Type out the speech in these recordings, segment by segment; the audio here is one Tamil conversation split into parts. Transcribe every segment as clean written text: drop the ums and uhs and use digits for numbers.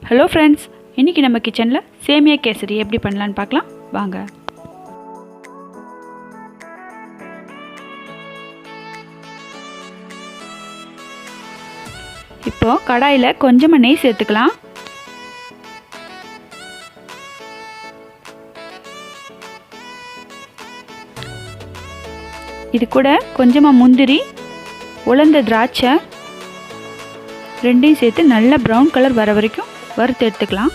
ஹலோ ஃப்ரெண்ட்ஸ், இன்றைக்கி நம்ம கிச்சனில் சேமியா கேசரி எப்படி பண்ணலான்னு பார்க்கலாம் வாங்க. இப்போது கடாயில் கொஞ்சமாக நெய் சேர்த்துக்கலாம். இது கூட கொஞ்சமாக முந்திரி, உலர்ந்த திராட்சை ரெண்டையும் சேர்த்து நல்லா ப்ரௌன் கலர் வர வரைக்கும் வறுத்து எடுத்துக்கலாம்.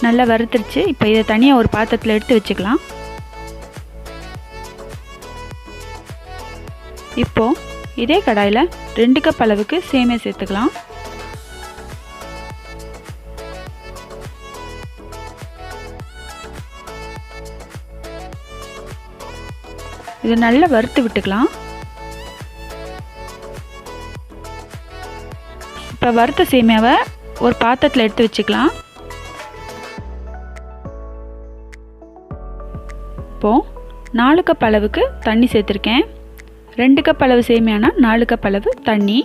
நல்லா வறுத்துருச்சு. இப்போ இதை தனியாக ஒரு பாத்திரத்தில் எடுத்து வச்சுக்கலாம். இப்போது இதே கடாயில் 2 கப் அளவுக்கு சேமியா சேர்த்துக்கலாம். இதை நல்லா வறுத்து விட்டுக்கலாம். இப்போ வறுத்த சேமியாவை ஒரு பாத்திரத்தில் எடுத்து வச்சுக்கலாம். இப்போது 4 கப் அளவுக்கு தண்ணி சேர்த்துருக்கேன். 2 கப் அளவு சேமியானா 4 கப் அளவு தண்ணி.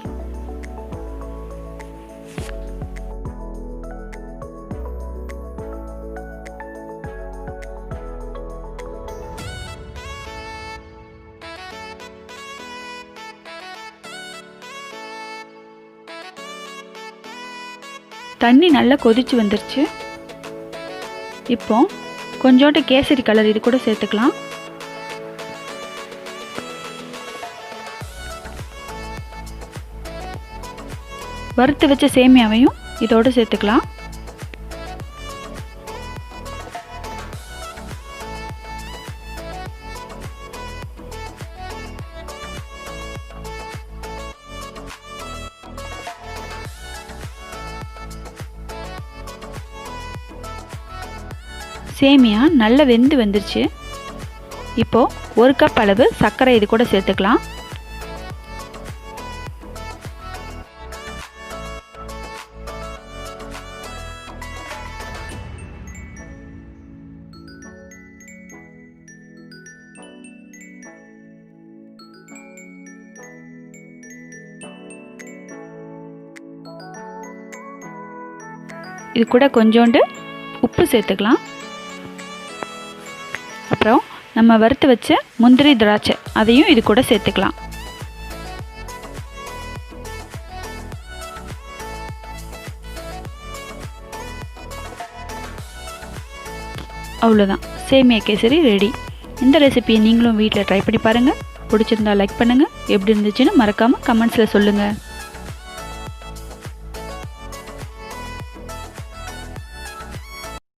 தண்ணி நல்லா கொதிச்சு வந்துருச்சு. இப்போ கொஞ்சோண்டு கேசரி கலர் இது கூட சேர்த்துக்கலாம். வறுத்து வச்ச சேமியாவையும் இதோடு சேர்த்துக்கலாம். சேமியா நல்லா வெந்து வந்துருச்சு. இப்போது 1 கப் அளவு சர்க்கரை இது கூட சேர்த்துக்கலாம். இது கூட கொஞ்சோண்டு உப்பு சேர்த்துக்கலாம். அப்புறம் நம்ம வறுத்து வச்ச முந்திரி திராட்சை அதையும் இது கூட சேர்த்துக்கலாம். அவ்வளோதான், சேமியா கேசரி ரெடி. இந்த ரெசிபியை நீங்களும் வீட்டில் ட்ரை பண்ணி பாருங்கள். பிடிச்சிருந்தா லைக் பண்ணுங்கள். எப்படி இருந்துச்சுன்னு மறக்காமல் கமெண்ட்ஸில் சொல்லுங்கள்.